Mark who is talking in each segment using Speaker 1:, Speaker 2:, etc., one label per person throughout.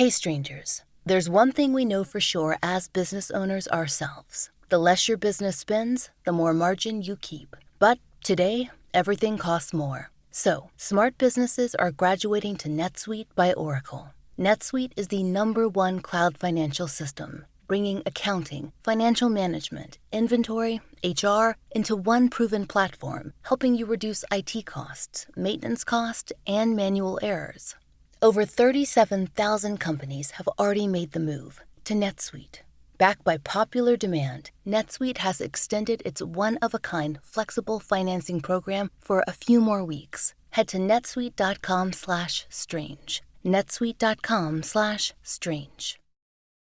Speaker 1: Hey strangers, there's one thing we know for sure as business owners ourselves. The less your business spends, the more margin you keep. But today, everything costs more. So, smart businesses are graduating to NetSuite by Oracle. NetSuite is the #1 cloud financial system, bringing accounting, financial management, inventory, HR into one proven platform, helping you reduce IT costs, maintenance costs, and manual errors. Over 37,000 companies have already made the move to NetSuite. Backed by popular demand, NetSuite has extended its one-of-a-kind flexible financing program for a few more weeks. Head to netsuite.com/strange. netsuite.com/strange.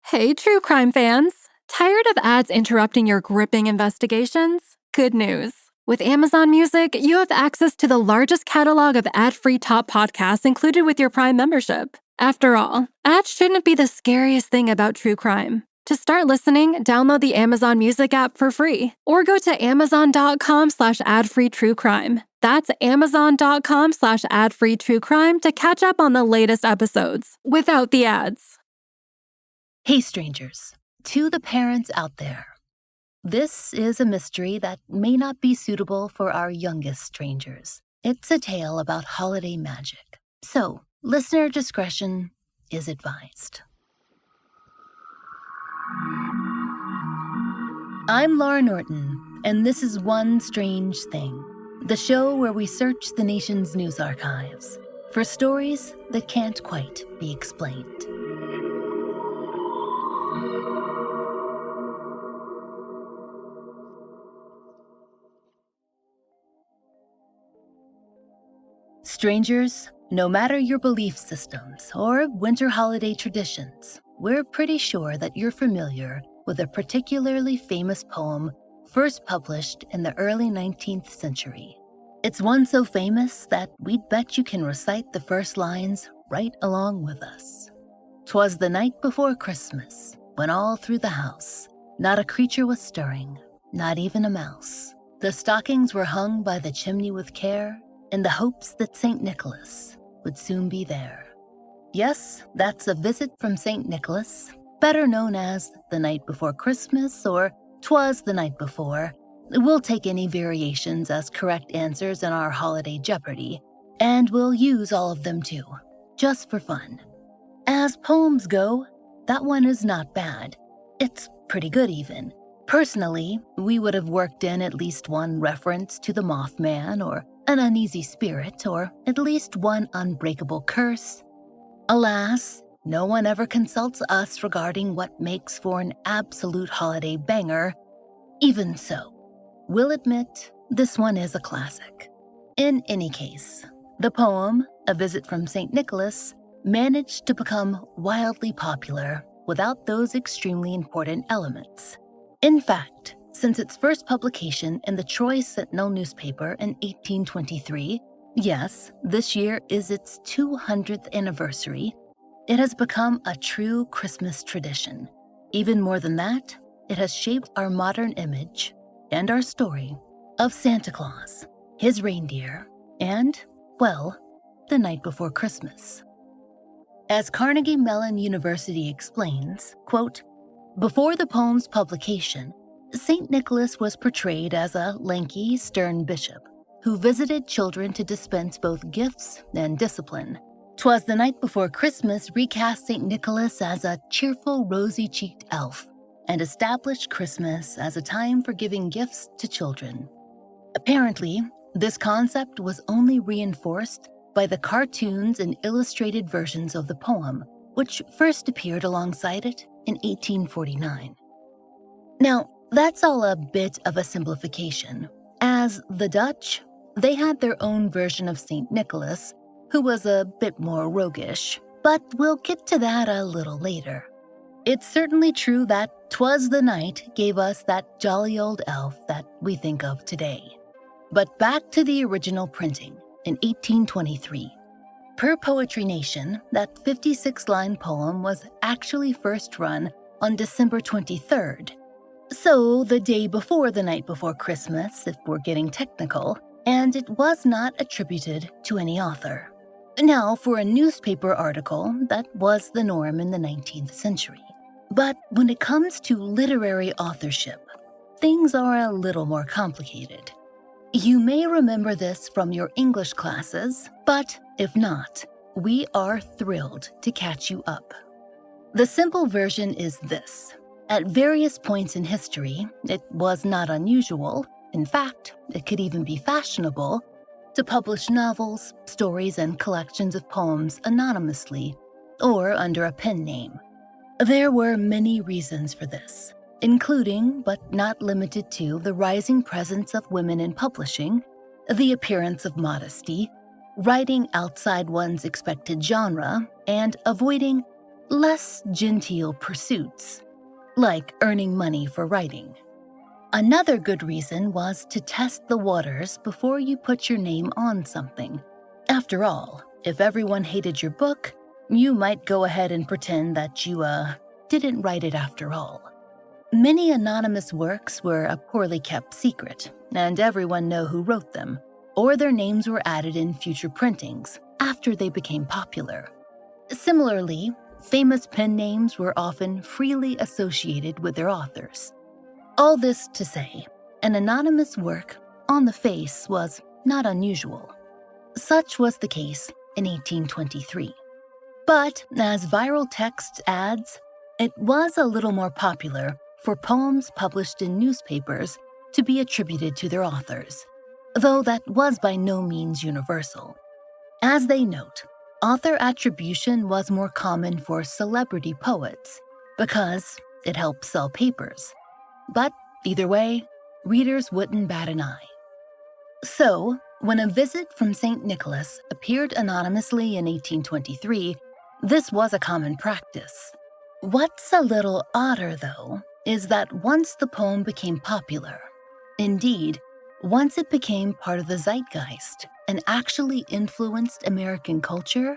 Speaker 2: Hey, true crime fans! Tired of ads interrupting your gripping investigations? Good news. With Amazon Music, you have access to the largest catalog of ad-free top podcasts included with your Prime membership. After all, ads shouldn't be the scariest thing about true crime. To start listening, download the Amazon Music app for free or go to amazon.com/ad-free-true-crime. That's amazon.com/ad-free-true-crime to catch up on the latest episodes without the ads.
Speaker 1: Hey strangers, to the parents out there. This is a mystery that may not be suitable for our youngest strangers. It's a tale about holiday magic. So, listener discretion is advised. I'm Laurah Norton, and this is One Strange Thing, the show where we search the nation's news archives for stories that can't quite be explained. Strangers, no matter your belief systems or winter holiday traditions, we're pretty sure that you're familiar with a particularly famous poem first published in the early 19th century. It's one so famous that we'd bet you can recite the first lines right along with us. "'Twas the night before Christmas, when all through the house, not a creature was stirring, not even a mouse. The stockings were hung by the chimney with care, in the hopes that St. Nicholas would soon be there." Yes, that's a visit from St. Nicholas, better known as The Night Before Christmas or "'Twas the Night Before." We'll take any variations as correct answers in our holiday Jeopardy, and we'll use all of them too, just for fun. As poems go, that one is not bad. It's pretty good even. Personally, we would have worked in at least one reference to the Mothman or an uneasy spirit, or at least one unbreakable curse. Alas, no one ever consults us regarding what makes for an absolute holiday banger. Even so, we'll admit this one is a classic. In any case, the poem, A Visit from St. Nicholas, managed to become wildly popular without those extremely important elements. In fact, since its first publication in the Troy Sentinel newspaper in 1823, yes, this year is its 200th anniversary, it has become a true Christmas tradition. Even more than that, it has shaped our modern image and our story of Santa Claus, his reindeer, and, well, the night before Christmas. As Carnegie Mellon University explains, quote, "Before the poem's publication, St. Nicholas was portrayed as a lanky, stern bishop who visited children to dispense both gifts and discipline. 'Twas the Night Before Christmas recast St. Nicholas as a cheerful, rosy-cheeked elf and established Christmas as a time for giving gifts to children." Apparently, this concept was only reinforced by the cartoons and illustrated versions of the poem, which first appeared alongside it in 1849. Now, that's all a bit of a simplification, as the Dutch, they had their own version of St. Nicholas, who was a bit more roguish, but we'll get to that a little later. It's certainly true that "'Twas the Night" gave us that jolly old elf that we think of today. But back to the original printing in 1823. Per Poetry Nation, that 56-line poem was actually first run on December 23rd, so the day before the night before Christmas, if we're getting technical, and it was not attributed to any author. Now, for a newspaper article, that was the norm in the 19th century. But when it comes to literary authorship, things are a little more complicated. You may remember this from your English classes, but if not, we are thrilled to catch you up. The simple version is this. At various points in history, it was not unusual, in fact, it could even be fashionable, to publish novels, stories, and collections of poems anonymously or under a pen name. There were many reasons for this, including, but not limited to, the rising presence of women in publishing, the appearance of modesty, writing outside one's expected genre, and avoiding less genteel pursuits, like earning money for writing. Another good reason was to test the waters before you put your name on something. After all, if everyone hated your book, you might go ahead and pretend that you, didn't write it after all. Many anonymous works were a poorly kept secret, and everyone knew who wrote them, or their names were added in future printings after they became popular. Similarly, famous pen names were often freely associated with their authors. All this to say, an anonymous work, on the face, was not unusual. Such was the case in 1823. But, as viral text adds, it was a little more popular for poems published in newspapers to be attributed to their authors, though that was by no means universal. As they note, author attribution was more common for celebrity poets because it helped sell papers. But either way, readers wouldn't bat an eye. So, when A Visit from St. Nicholas appeared anonymously in 1823, this was a common practice. What's a little odder, though, is that once the poem became popular, indeed, once it became part of the zeitgeist and actually influenced American culture,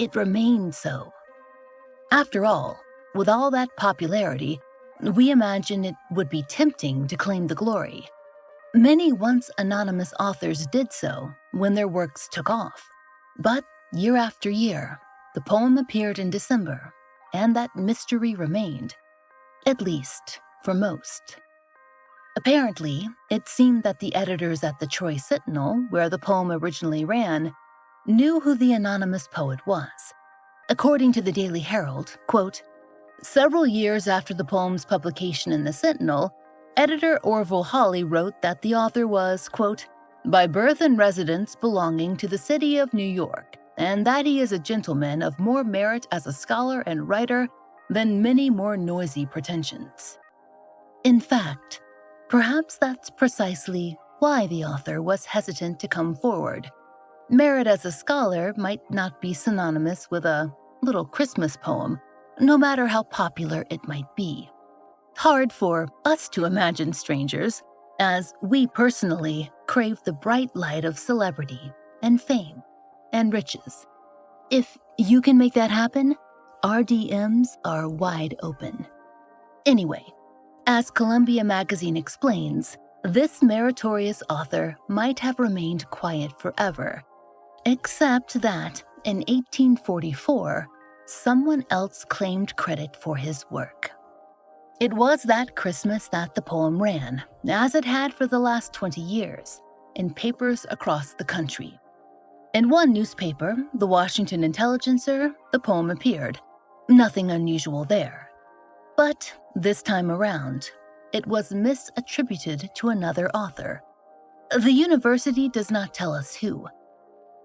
Speaker 1: it remained so. After all, with all that popularity, we imagine it would be tempting to claim the glory. Many once anonymous authors did so when their works took off. But year after year, the poem appeared in December, and that mystery remained, at least for most. Apparently, it seemed that the editors at the Troy Sentinel, where the poem originally ran, knew who the anonymous poet was. According to the Daily Herald, quote, "Several years after the poem's publication in the Sentinel, editor Orville Hawley wrote that the author was, quote, by birth and residence belonging to the city of New York, and that he is a gentleman of more merit as a scholar and writer than many more noisy pretensions." In fact, perhaps that's precisely why the author was hesitant to come forward. Merit as a scholar might not be synonymous with a little Christmas poem, no matter how popular it might be. Hard for us to imagine, strangers, as we personally crave the bright light of celebrity and fame and riches. If you can make that happen, our DMs are wide open. Anyway, as Columbia Magazine explains, this meritorious author might have remained quiet forever, except that in 1844, someone else claimed credit for his work. It was that Christmas that the poem ran, as it had for the last 20 years, in papers across the country. In one newspaper, the Washington Intelligencer, the poem appeared. Nothing unusual there. But this time around, it was misattributed to another author. The university does not tell us who.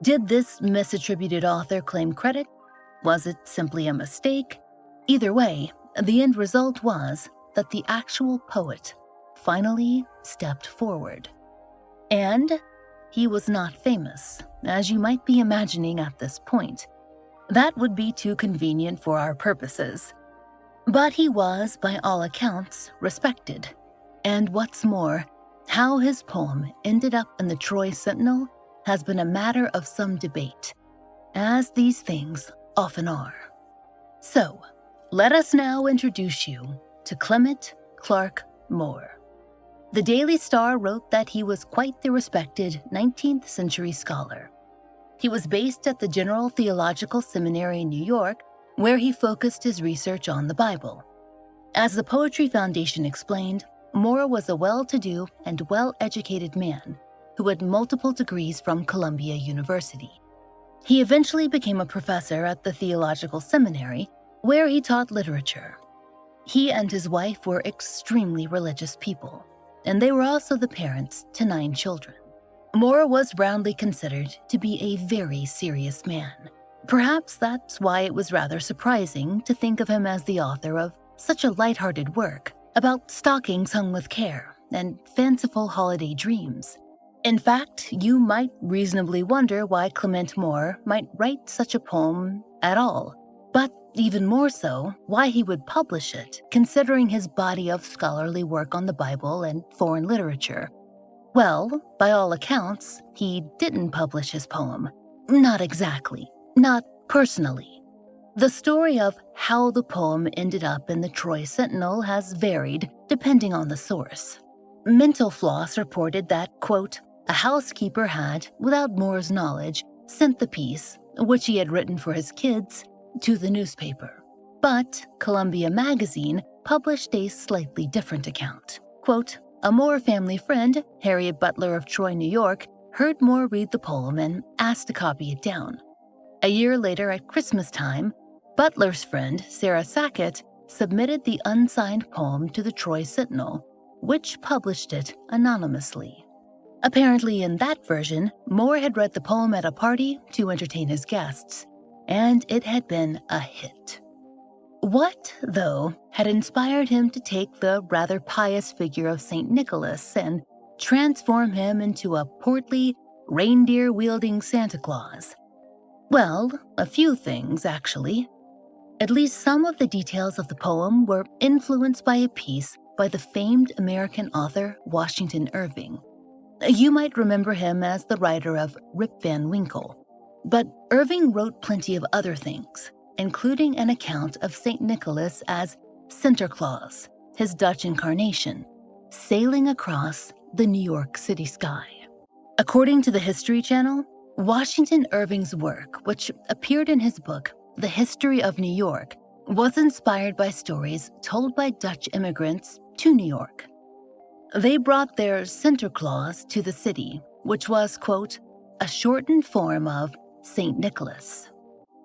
Speaker 1: Did this misattributed author claim credit? Was it simply a mistake? Either way, the end result was that the actual poet finally stepped forward. And he was not famous, as you might be imagining at this point. That would be too convenient for our purposes. But he was, by all accounts, respected. And what's more, how his poem ended up in the Troy Sentinel has been a matter of some debate, as these things often are. So, let us now introduce you to Clement Clark Moore. The Daily Star wrote that he was quite the respected 19th century scholar. He was based at the General Theological Seminary in New York, where he focused his research on the Bible. As the Poetry Foundation explained, Maura was a well-to-do and well-educated man who had multiple degrees from Columbia University. He eventually became a professor at the Theological Seminary, where he taught literature. He and his wife were extremely religious people, and they were also the parents to 9 children. Maura was roundly considered to be a very serious man. Perhaps that's why it was rather surprising to think of him as the author of such a lighthearted work about stockings hung with care and fanciful holiday dreams. In fact, you might reasonably wonder why Clement Moore might write such a poem at all, but even more so, why he would publish it, considering his body of scholarly work on the Bible and foreign literature. Well, by all accounts, he didn't publish his poem. Not exactly. Not personally. The story of how the poem ended up in the Troy Sentinel has varied depending on the source. Mental Floss reported that, quote, a housekeeper had, without Moore's knowledge, sent the piece, which he had written for his kids, to the newspaper. But Columbia Magazine published a slightly different account. Quote, a Moore family friend, Harriet Butler of Troy, New York, heard Moore read the poem and asked to copy it down. A year later at Christmas time, Butler's friend, Sarah Sackett, submitted the unsigned poem to the Troy Sentinel, which published it anonymously. Apparently in that version, Moore had read the poem at a party to entertain his guests, and it had been a hit. What, though, had inspired him to take the rather pious figure of St. Nicholas and transform him into a portly, reindeer-wielding Santa Claus? Well, a few things, actually. At least some of the details of the poem were influenced by a piece by the famed American author Washington Irving. You might remember him as the writer of Rip Van Winkle. But Irving wrote plenty of other things, including an account of St. Nicholas as Santa Claus, his Dutch incarnation, sailing across the New York City sky. According to the History Channel, Washington Irving's work, which appeared in his book, The History of New York, was inspired by stories told by Dutch immigrants to New York. They brought their Santa Claus to the city, which was, quote, a shortened form of St. Nicholas.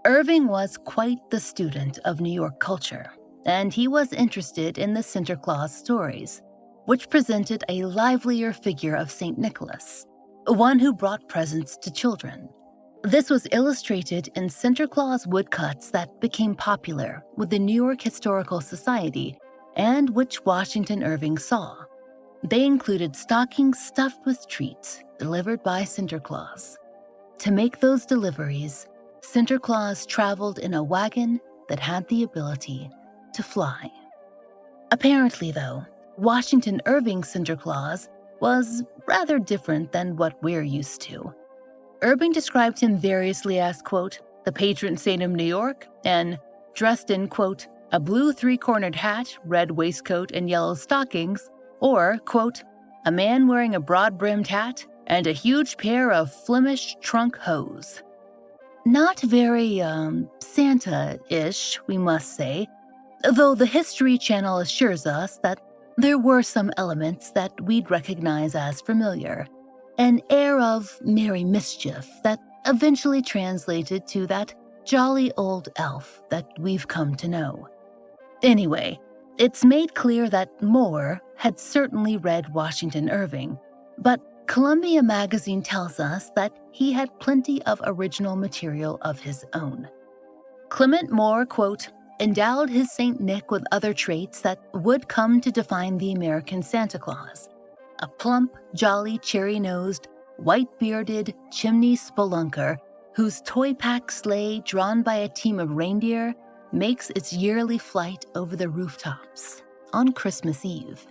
Speaker 1: Irving was quite the student of New York culture, and he was interested in the Santa Claus stories, which presented a livelier figure of St. Nicholas, one who brought presents to children. This was illustrated in Santa Claus woodcuts that became popular with the New York Historical Society and which Washington Irving saw. They included stockings stuffed with treats delivered by Santa Claus. To make those deliveries, Santa Claus traveled in a wagon that had the ability to fly. Apparently, though, Washington Irving's Santa Claus was rather different than what we're used to. Irving described him variously as, quote, the patron saint of New York, and dressed in, quote, a blue 3-cornered hat, red waistcoat, and yellow stockings, or, quote, a man wearing a broad-brimmed hat and a huge pair of Flemish trunk hose. Not very, Santa-ish, we must say, though the History Channel assures us that there were some elements that we'd recognize as familiar, an air of merry mischief that eventually translated to that jolly old elf that we've come to know. Anyway, it's made clear that Moore had certainly read Washington Irving, but Columbia Magazine tells us that he had plenty of original material of his own. Clement Moore, quote, endowed his St. Nick with other traits that would come to define the American Santa Claus. A plump, jolly, cherry-nosed, white-bearded chimney spelunker whose toy-pack sleigh drawn by a team of reindeer makes its yearly flight over the rooftops on Christmas Eve.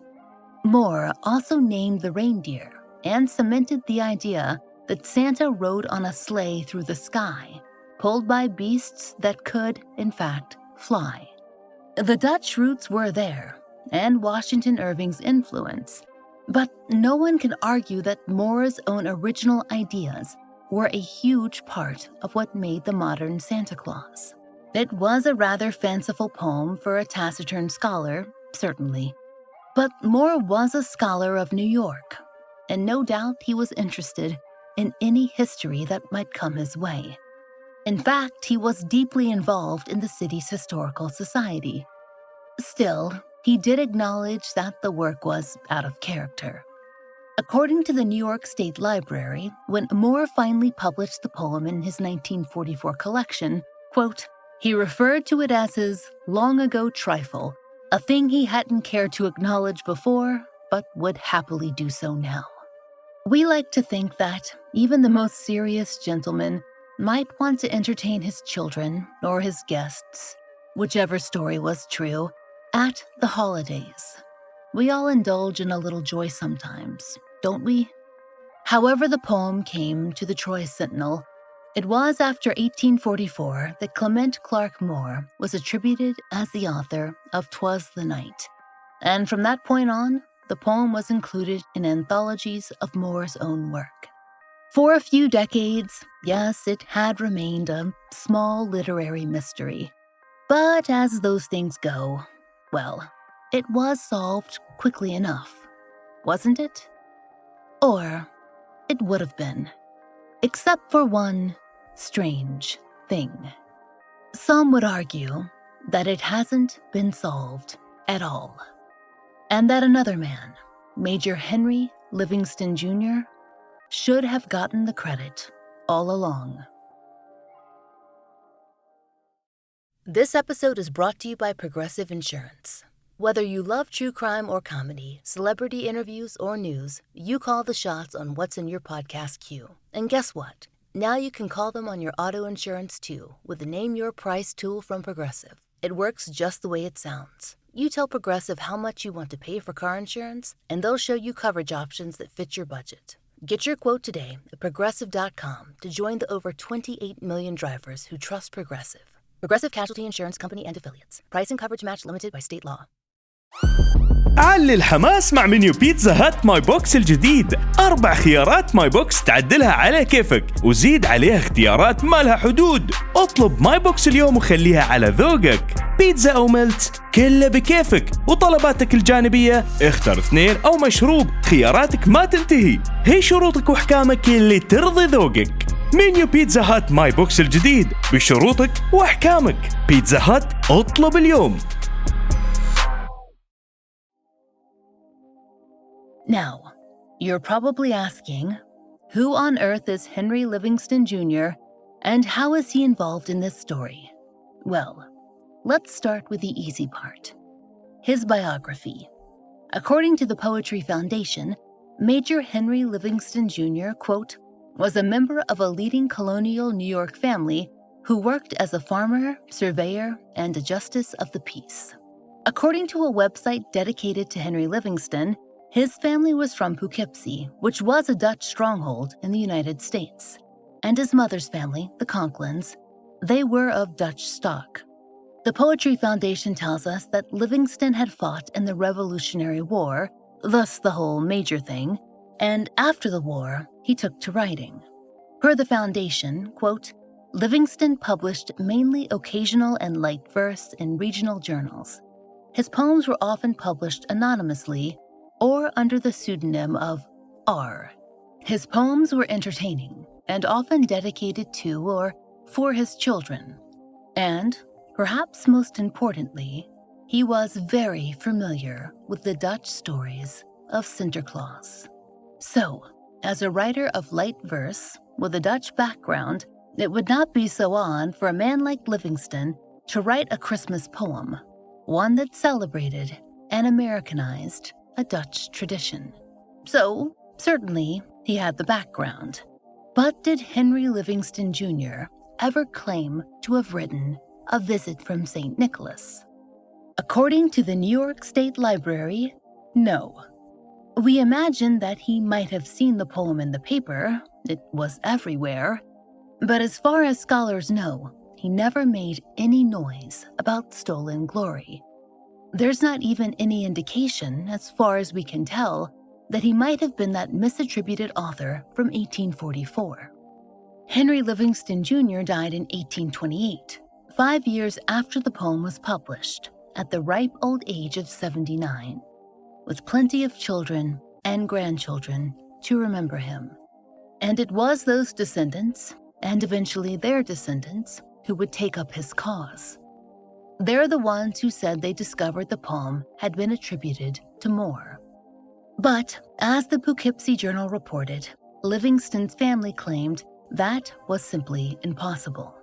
Speaker 1: Moore also named the reindeer and cemented the idea that Santa rode on a sleigh through the sky, pulled by beasts that could, in fact, fly. The Dutch roots were there, and Washington Irving's influence, but no one can argue that Moore's own original ideas were a huge part of what made the modern Santa Claus. It was a rather fanciful poem for a taciturn scholar, certainly, but Maura was a scholar of New York, and no doubt he was interested in any history that might come his way. In fact, he was deeply involved in the city's historical society. Still, he did acknowledge that the work was out of character. According to the New York State Library, when Maura finally published the poem in his 1944 collection, quote, he referred to it as his long-ago trifle, a thing he hadn't cared to acknowledge before, but would happily do so now. We like to think that even the most serious gentleman might want to entertain his children or his guests, whichever story was true, at the holidays. We all indulge in a little joy sometimes, don't we? However the poem came to the Troy Sentinel, it was after 1844 that Clement Clarke Moore was attributed as the author of Twas the Night, and from that point on, the poem was included in anthologies of Moore's own work. For a few decades, yes, it had remained a small literary mystery, but as those things go, well, it was solved quickly enough, wasn't it? Or it would have been, except for one strange thing. Some would argue that it hasn't been solved at all, and that another man, Major Henry Livingston Jr., should have gotten the credit all along. This episode is brought to you by Progressive Insurance. Whether you love true crime or comedy, celebrity interviews or news, you call the shots on what's in your podcast queue. And guess what? Now you can call them on your auto insurance too with the Name Your Price tool from Progressive. It works just the way it sounds. You tell Progressive how much you want to pay for car insurance, and they'll show you coverage options that fit your budget. Get your quote today at Progressive.com to join the over 28 million drivers who trust Progressive. Progressive Casualty Insurance Company and Affiliates. Price and coverage match limited by state law.
Speaker 3: علي الحماس مع منيو بيتزا هات ماي بوكس الجديد. 4 خيارات ماي بوكس تعدلها على كيفك وزيد عليها اختيارات ما لها حدود. اطلب ماي بوكس اليوم وخليها على ذوقك. بيتزا أو ملت كله بكيفك، وطلباتك الجانبية اختر 2 أو مشروب، خياراتك ما تنتهي. هي شروطك وأحكامك اللي ترضي ذوقك. منيو بيتزا هات ماي بوكس الجديد بشروطك وأحكامك. بيتزا هات اطلب اليوم.
Speaker 1: Now, you're probably asking, who on earth is Henry Livingston Jr., and how is he involved in this story? Well, let's start with the easy part. His biography. According to the Poetry Foundation, Major Henry Livingston Jr., quote, was a member of a leading colonial New York family who worked as a farmer, surveyor, and a justice of the peace. According to a website dedicated to Henry Livingston, his family was from Poughkeepsie, which was a Dutch stronghold in the United States, and his mother's family, the Conklins, they were of Dutch stock. The Poetry Foundation tells us that Livingston had fought in the Revolutionary War, thus the whole major thing, and after the war, he took to writing. Per the Foundation, quote, Livingston published mainly occasional and light verse in regional journals. His poems were often published anonymously or under the pseudonym of R. His poems were entertaining and often dedicated to or for his children. And, perhaps most importantly, he was very familiar with the Dutch stories of Santa Claus. So, as a writer of light verse with a Dutch background, it would not be so odd for a man like Livingston to write a Christmas poem, one that celebrated and Americanized a Dutch tradition. So, certainly, he had the background. But did Henry Livingston Jr. ever claim to have written A Visit from St. Nicholas? According to the New York State Library, no. We imagine that he might have seen the poem in the paper, it was everywhere, but as far as scholars know, he never made any noise about stolen glory. There's not even any indication, as far as we can tell, that he might have been that misattributed author from 1844. Henry Livingston Jr. died in 1828, 5 years after the poem was published, at the ripe old age of 79, with plenty of children and grandchildren to remember him. And it was those descendants, and eventually their descendants, who would take up his cause. They're the ones who said they discovered the poem had been attributed to Moore. But, as the Poughkeepsie Journal reported, Livingston's family claimed that was simply impossible.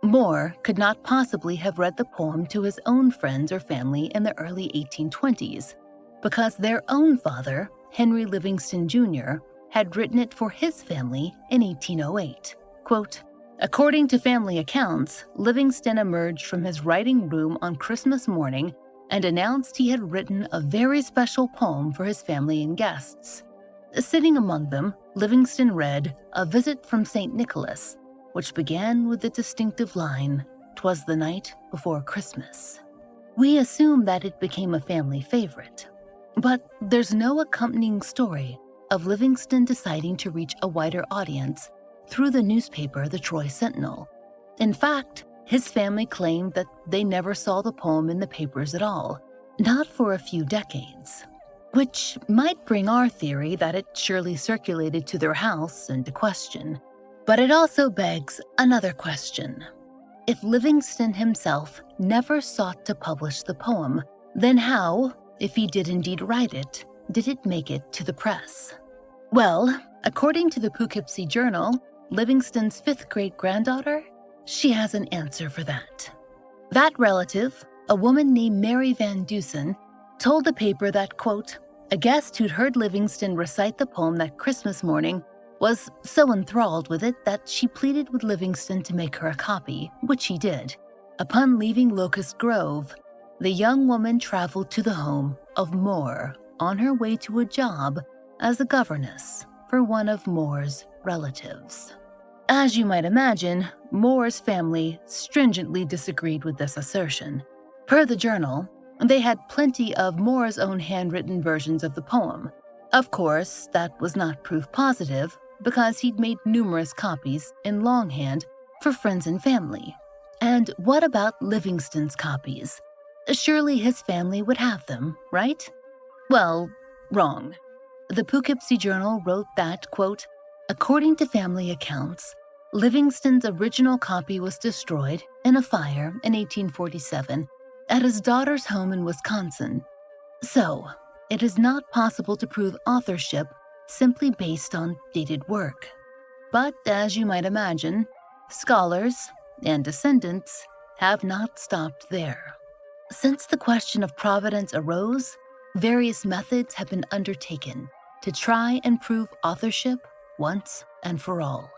Speaker 1: Moore could not possibly have read the poem to his own friends or family in the early 1820s, because their own father, Henry Livingston Jr., had written it for his family in 1808. Quote, "According to family accounts, Livingston emerged from his writing room on Christmas morning and announced he had written a very special poem for his family and guests. Sitting among them, Livingston read A Visit from St. Nicholas, which began with the distinctive line, 'Twas the night before Christmas.' We assume that it became a family favorite, but there's no accompanying story of Livingston deciding to reach a wider audience through the newspaper The Troy Sentinel. In fact, his family claimed that they never saw the poem in the papers at all, not for a few decades, which might bring our theory that it surely circulated to their house into question. But it also begs another question. If Livingston himself never sought to publish the poem, then how, if he did indeed write it, did it make it to the press? Well, according to the Poughkeepsie Journal, Livingston's 5th great-granddaughter, she has an answer for that. That relative, a woman named Mary Van Dusen, told the paper that, quote, "A guest who'd heard Livingston recite the poem that Christmas morning was so enthralled with it that she pleaded with Livingston to make her a copy, which he did. Upon leaving Locust Grove, the young woman traveled to the home of Moore on her way to a job as a governess for one of Moore's relatives." As you might imagine, Moore's family stringently disagreed with this assertion. Per the journal, they had plenty of Moore's own handwritten versions of the poem. Of course, that was not proof positive, because he'd made numerous copies in longhand for friends and family. And what about Livingston's copies? Surely his family would have them, right? Well, wrong. The Poughkeepsie Journal wrote that, quote, "According to family accounts, Livingston's original copy was destroyed in a fire in 1847 at his daughter's home in Wisconsin. So, it is not possible to prove authorship simply based on dated work. But as you might imagine, scholars and descendants have not stopped there. Since the question of provenance arose, various methods have been undertaken to try and prove authorship once and for all.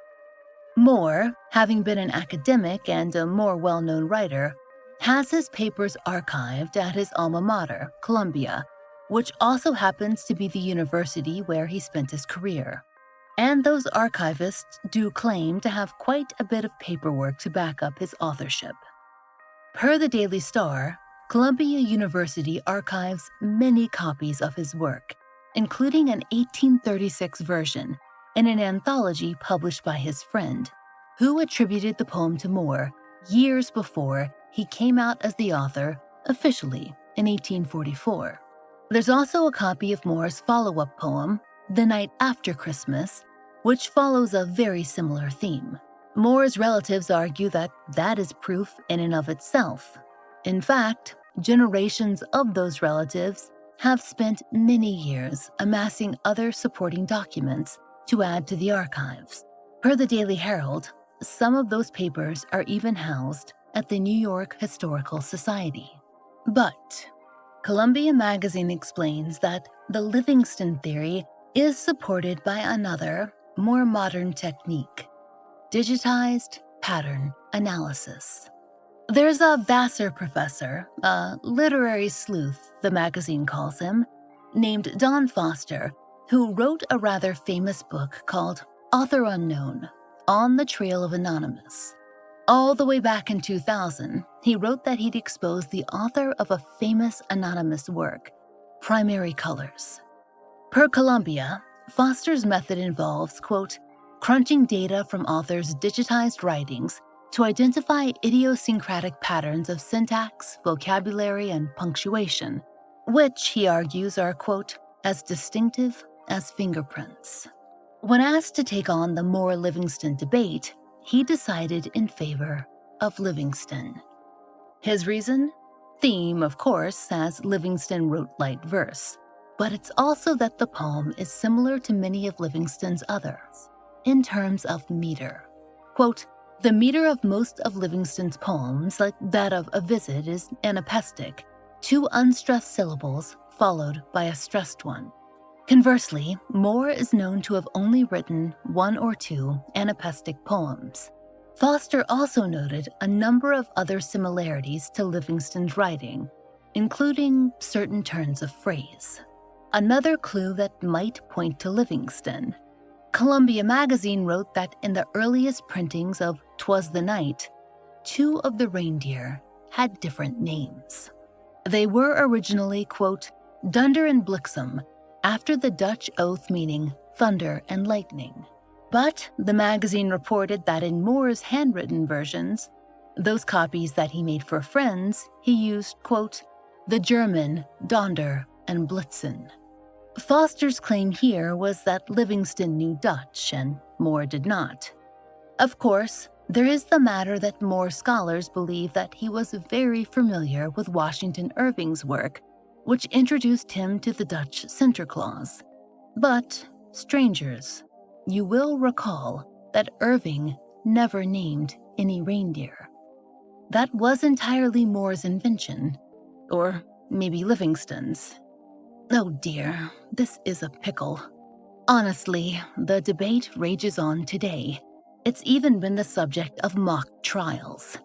Speaker 1: Moore, having been an academic and a more well-known writer, has his papers archived at his alma mater, Columbia, which also happens to be the university where he spent his career. And those archivists do claim to have quite a bit of paperwork to back up his authorship. Per the Daily Star, Columbia University archives many copies of his work, including an 1836 version in an anthology published by his friend, who attributed the poem to Moore years before he came out as the author officially in 1844. There's also a copy of Moore's follow-up poem, The Night After Christmas, which follows a very similar theme. Moore's relatives argue that that is proof in and of itself. In fact, generations of those relatives have spent many years amassing other supporting documents to add to the archives. Per the Daily Herald, some of those papers are even housed at the New York Historical Society. But Columbia Magazine explains that the Livingston theory is supported by another, more modern technique: digitized pattern analysis. There's a Vassar professor, a literary sleuth, the magazine calls him, named Don Foster, who wrote a rather famous book called Author Unknown, On the Trail of Anonymous. All the way back in 2000, he wrote that he'd exposed the author of a famous anonymous work, Primary Colors. Per Columbia, Foster's method involves, quote, crunching data from authors' digitized writings to identify idiosyncratic patterns of syntax, vocabulary, and punctuation, which, he argues, are, quote, as distinctive as fingerprints. When asked to take on the Moore-Livingston debate, he decided in favor of Livingston. His reason? Theme, of course, as Livingston wrote light verse, but it's also that the poem is similar to many of Livingston's others, in terms of meter. Quote, the meter of most of Livingston's poems, like that of A Visit, is anapestic, 2 unstressed syllables followed by a stressed one. Conversely, Moore is known to have only written 1 or 2 anapestic poems. Foster also noted a number of other similarities to Livingston's writing, including certain turns of phrase. Another clue that might point to Livingston. Columbia magazine wrote that in the earliest printings of Twas the Night, 2 of the reindeer had different names. They were originally, quote, Dunder and Bliksem, after the Dutch oath meaning thunder and lightning. But the magazine reported that in Moore's handwritten versions, those copies that he made for friends, he used, quote, the German Donder and Blitzen. Foster's claim here was that Livingston knew Dutch and Moore did not. Of course, there is the matter that Moore scholars believe that he was very familiar with Washington Irving's work, which introduced him to the Dutch Santa Claus. But, strangers, you will recall that Irving never named any reindeer. That was entirely Moore's invention, or maybe Livingston's. Oh dear, this is a pickle. Honestly, the debate rages on today. It's even been the subject of mock trials.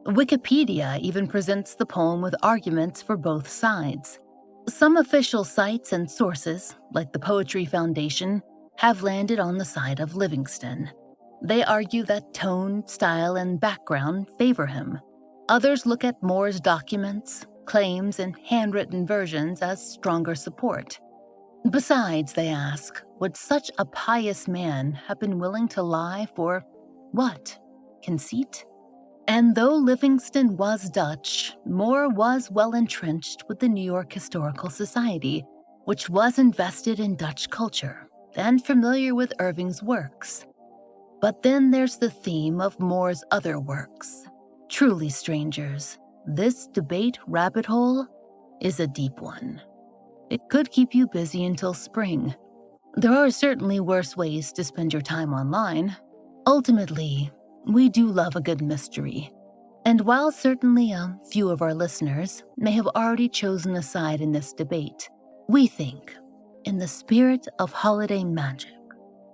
Speaker 1: Wikipedia even presents the poem with arguments for both sides. Some official sites and sources, like the Poetry Foundation, have landed on the side of Livingston. They argue that tone, style, and background favor him. Others look at Moore's documents, claims, and handwritten versions as stronger support. Besides, they ask, would such a pious man have been willing to lie for what? Conceit? And though Livingston was Dutch, Moore was well entrenched with the New York Historical Society, which was invested in Dutch culture and familiar with Irving's works. But then there's the theme of Moore's other works. Truly, strangers, this debate rabbit hole is a deep one. It could keep you busy until spring. There are certainly worse ways to spend your time online. Ultimately, we do love a good mystery. And while certainly a few of our listeners may have already chosen a side in this debate, we think, in the spirit of holiday magic,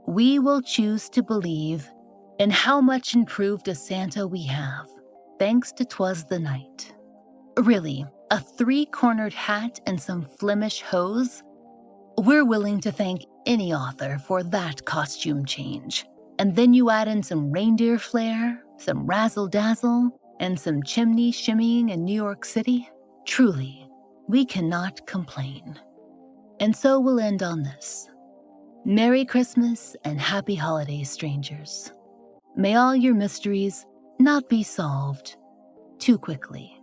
Speaker 1: we will choose to believe in how much improved a Santa we have, thanks to Twas the Night. Really, a 3-cornered hat and some Flemish hose? We're willing to thank any author for that costume change. And then you add in some reindeer flair, some razzle-dazzle, and some chimney shimmying in New York City. Truly, we cannot complain. And so we'll end on this. Merry Christmas and Happy Holidays, strangers. May all your mysteries not be solved too quickly.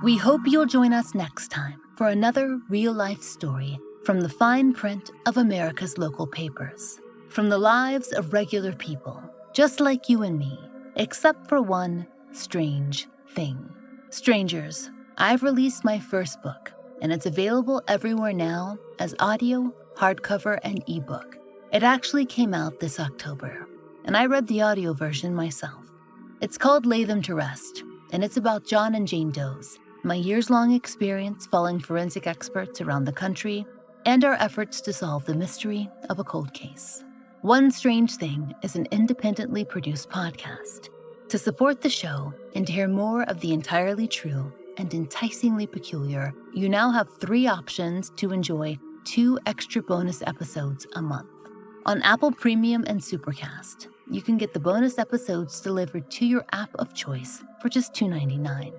Speaker 1: We hope you'll join us next time for another real-life story from the fine print of America's local papers, from the lives of regular people, just like you and me, except for one strange thing. Strangers, I've released my first book, and it's available everywhere now as audio, hardcover, and ebook. It actually came out this October, and I read the audio version myself. It's called Lay Them to Rest, and it's about John and Jane Doe's, my years-long experience following forensic experts around the country, and our efforts to solve the mystery of a cold case. One Strange Thing is an independently produced podcast. To support the show and to hear more of the entirely true and enticingly peculiar, you now have 3 options to enjoy 2 extra bonus episodes a month. On Apple Premium and Supercast, you can get the bonus episodes delivered to your app of choice for just $2.99.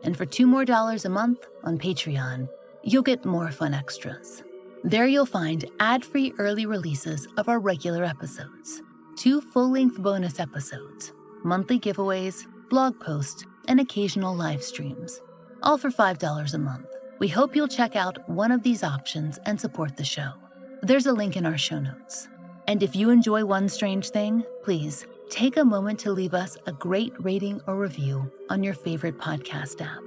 Speaker 1: And for $2 more a month on Patreon, you'll get more fun extras. There you'll find ad-free early releases of our regular episodes, 2 full-length bonus episodes, monthly giveaways, blog posts, and occasional live streams, all for $5 a month. We hope you'll check out one of these options and support the show. There's a link in our show notes. And if you enjoy One Strange Thing, please take a moment to leave us a great rating or review on your favorite podcast app.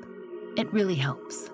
Speaker 1: It really helps.